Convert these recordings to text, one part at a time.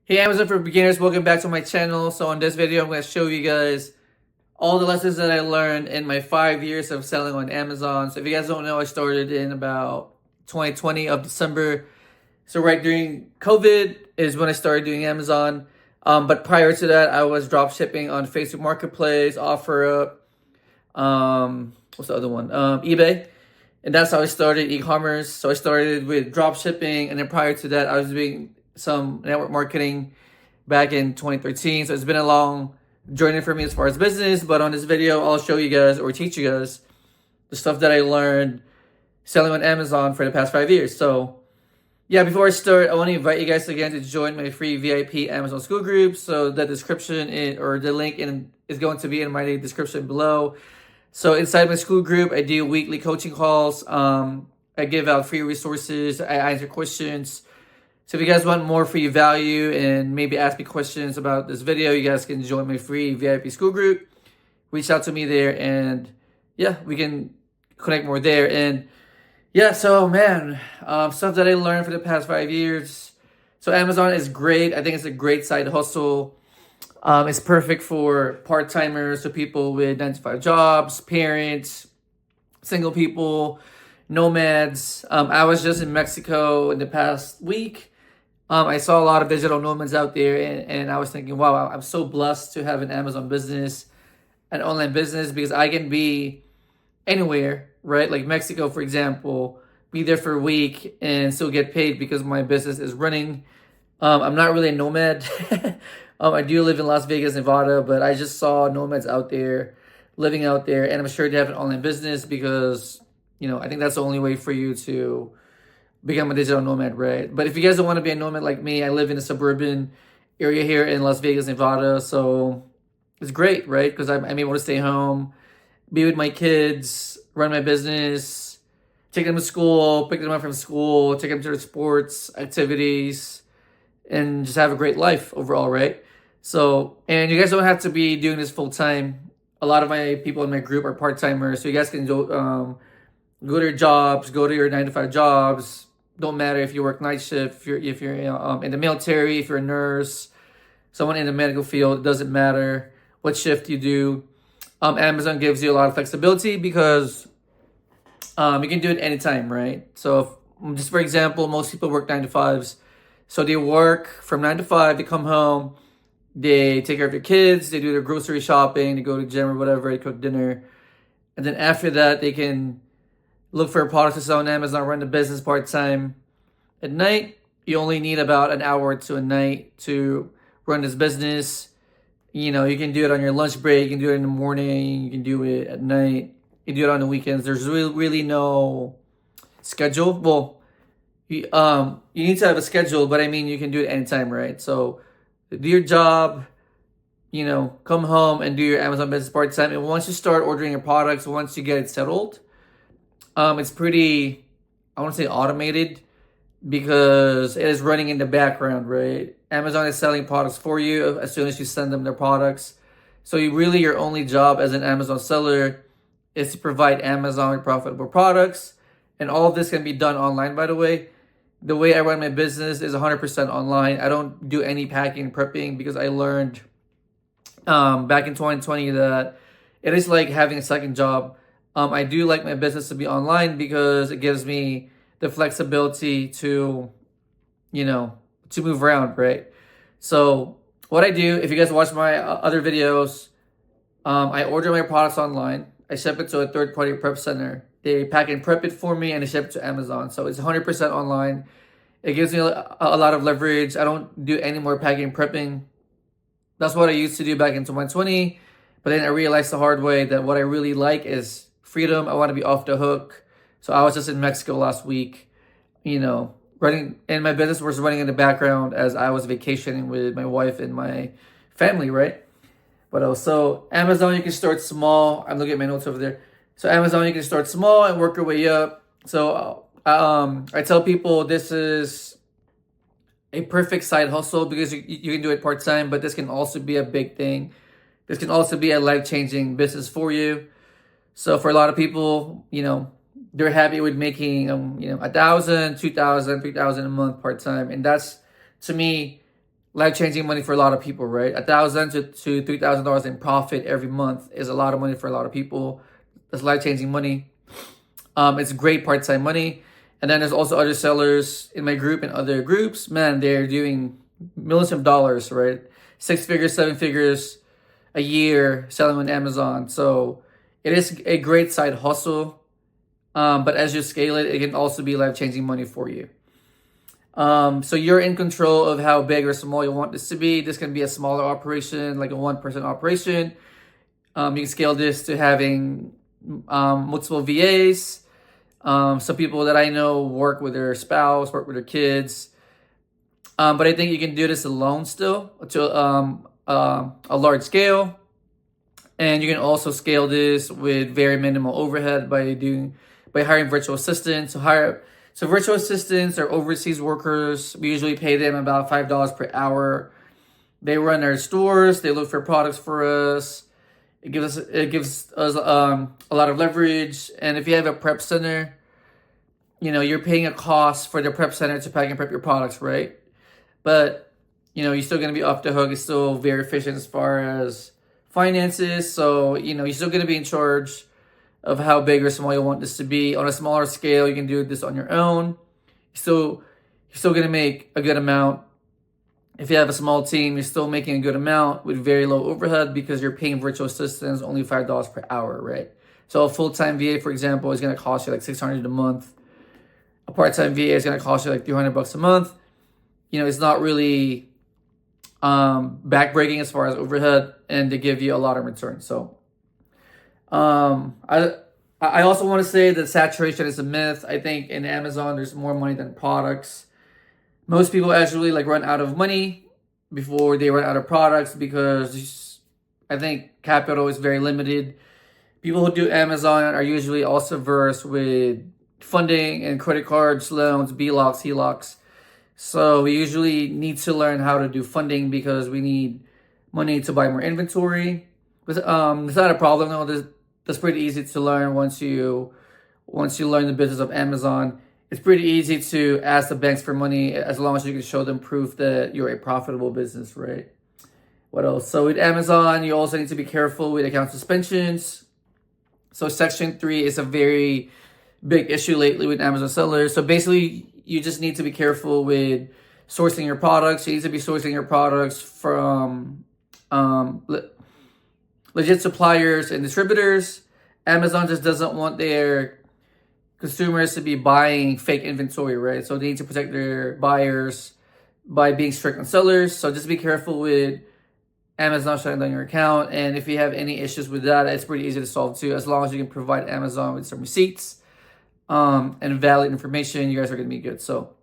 Hey Amazon for beginners, welcome back to my channel. So in this video, I'm going to show you guys all the lessons that I learned in my 5 years of selling on Amazon. So if you guys don't know, I started in about 2020 of December. So right during COVID is when I started doing Amazon. But prior to that, I was drop shipping on Facebook Marketplace, OfferUp, what's the other one? eBay. And that's how I started e-commerce. So I started with drop shipping, and then prior to that, I was doing some network marketing back in 2013. So it's been a long journey for me as far as business. But on this video, I'll show you guys or teach you guys the stuff that I learned selling on Amazon for the past 5 years. So yeah, before I start, I want to invite you guys again to join my free VIP Amazon school group. So the or the link is going to be in my description below. So inside my school group, I do weekly coaching calls. I give out free resources. I answer questions. So if you guys want more free value and maybe ask me questions about this video, you guys can join my free VIP school group. Reach out to me there, and yeah, we can connect more there. And yeah, so man, stuff that I learned for the past 5 years. So Amazon is great. I think it's a great side hustle. It's perfect for part-timers, so people with 9 to 5 jobs, parents, single people, nomads. I was just in Mexico in the past week. I saw a lot of digital nomads out there, and I was thinking, wow, I'm so blessed to have an Amazon business, an online business, because I can be anywhere, right? Like Mexico, for example, be there for a week and still get paid because my business is running. I'm not really a nomad. I do live in Las Vegas, Nevada, but I just saw nomads out there, living out there, and I'm sure they have an online business because, I think that's the only way for you to become a digital nomad, right? But if you guys don't want to be a nomad like me, I live in a suburban area here in Las Vegas, Nevada, so it's great, right? Because I'm able to stay home, be with my kids, run my business, take them to school, pick them up from school, take them to their sports activities, and just have a great life overall, right? So, and you guys don't have to be doing this full time. A lot of my people in my group are part timers, so you guys can go to your jobs, go to your 9 to 5 jobs. Don't matter if you work night shift, if you're in the military, if you're a nurse, someone in the medical field. It doesn't matter what shift you do. Amazon gives you a lot of flexibility because you can do it anytime, right? So, just for example, most people work 9 to 5s. So they work from 9 to 5, they come home, they take care of their kids, they do their grocery shopping, they go to the gym or whatever, they cook dinner. And then after that, they can look for a product to sell on Amazon, run the business part-time. At night, you only need about an hour to a night to run this business. You can do it on your lunch break, you can do it in the morning, you can do it at night, you can do it on the weekends. There's really no schedule. Well, you need to have a schedule, but I mean, you can do it anytime, right? So do your job, come home and do your Amazon business part-time. And once you start ordering your products, once you get it settled, it's pretty, I want to say automated, because it is running in the background, right? Amazon is selling products for you as soon as you send them their products. So your only job as an Amazon seller is to provide Amazon with profitable products. And all of this can be done online, by the way. The way I run my business is 100% online. I don't do any packing and prepping because I learned back in 2020 that it is like having a second job. I do like my business to be online because it gives me the flexibility to, to move around, right? So what I do, if you guys watch my other videos, I order my products online. I ship it to a third-party prep center. They pack and prep it for me, and they ship it to Amazon. So it's 100% online. It gives me a lot of leverage. I don't do any more packing and prepping. That's what I used to do back in 2020. But then I realized the hard way that what I really like is freedom. I want to be off the hook. So I was just in Mexico last week, running, and my business was running in the background as I was vacationing with my wife and my family, right? But also, Amazon, you can start small. I'm looking at my notes over there. So Amazon, you can start small and work your way up. So I tell people this is a perfect side hustle because you can do it part-time, but this can also be a big thing. This can also be a life-changing business for you. So for a lot of people, they're happy with making, 1,000, 2,000, 3,000 a month part-time. And that's, to me, life-changing money for a lot of people, right? $1,000 to $3,000 in profit every month is a lot of money for a lot of people. That's life-changing money. It's great part-time money. And then there's also other sellers in my group and other groups. Man, they're doing millions of dollars, right? 6 figures, 7 figures a year selling on Amazon. So it is a great side hustle. But as you scale it, it can also be life-changing money for you. So you're in control of how big or small you want this to be. This can be a smaller operation, like a 1-person operation. You can scale this to having multiple VAs. Some people that I know work with their spouse, work with their kids. But I think you can do this alone still to a large scale. And you can also scale this with very minimal overhead by hiring virtual assistants. So virtual assistants are overseas workers. We usually pay them about $5 per hour. They run our stores. They look for products for us. It gives us a lot of leverage. And if you have a prep center, you're paying a cost for the prep center to pack and prep your products, right? But you're still gonna be off the hook. It's still very efficient as far as finances. So you're still gonna be in charge of how big or small you want this to be. On a smaller scale, you can do this on your own. You're still gonna make a good amount. If you have a small team, you're still making a good amount with very low overhead because you're paying virtual assistants only $5 per hour, right? So a full-time VA, for example, is gonna cost you like $600 a month. A part-time VA is gonna cost you like $300 a month. It's not really backbreaking as far as overhead, and they give you a lot of return. So I also want to say that saturation is a myth. I think in Amazon there's more money than products. Most people actually run out of money before they run out of products because I think capital is very limited. People who do Amazon are usually also versed with funding and credit cards, loans, BLOCs, HELOCs. So we usually need to learn how to do funding because we need money to buy more inventory. But it's not a problem though. That's pretty easy to learn once you learn the business of Amazon. It's pretty easy to ask the banks for money as long as you can show them proof that you're a profitable business, right? What else? So with Amazon, you also need to be careful with account suspensions. So Section 3 is a very big issue lately with Amazon sellers. So basically, you just need to be careful with sourcing your products. You need to be sourcing your products from legit suppliers and distributors. Amazon just doesn't want their consumers to be buying fake inventory, right? So they need to protect their buyers by being strict on sellers. So just be careful with Amazon shutting down your account. And if you have any issues with that, it's pretty easy to solve too. As long as you can provide Amazon with some receipts and valid information, you guys are going to be good. So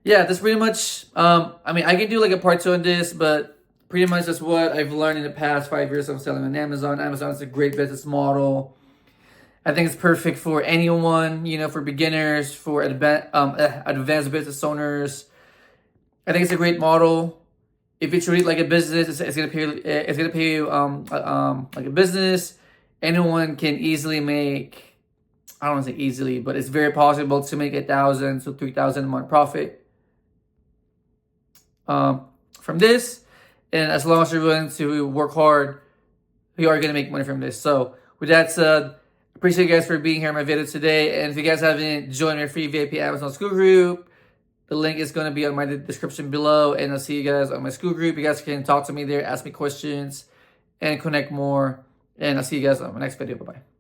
yeah, that's pretty much, I can do a part 2 on this, but pretty much that's what I've learned in the past 5 years of selling on Amazon. Amazon is a great business model. I think it's perfect for anyone, for beginners, for advanced business owners. I think it's a great model. If you treat it like a business, it's gonna pay you like a business. Anyone can easily make, I don't want to say easily, but it's very possible to make $1,000 to $3,000 a month profit from this. And as long as you're willing to work hard, you are gonna make money from this. So with that said, appreciate you guys for being here in my video today. And if you guys haven't joined my free VIP Amazon school group, the link is going to be on my description below. And I'll see you guys on my school group. You guys can talk to me there, ask me questions, and connect more. And I'll see you guys on my next video. Bye-bye.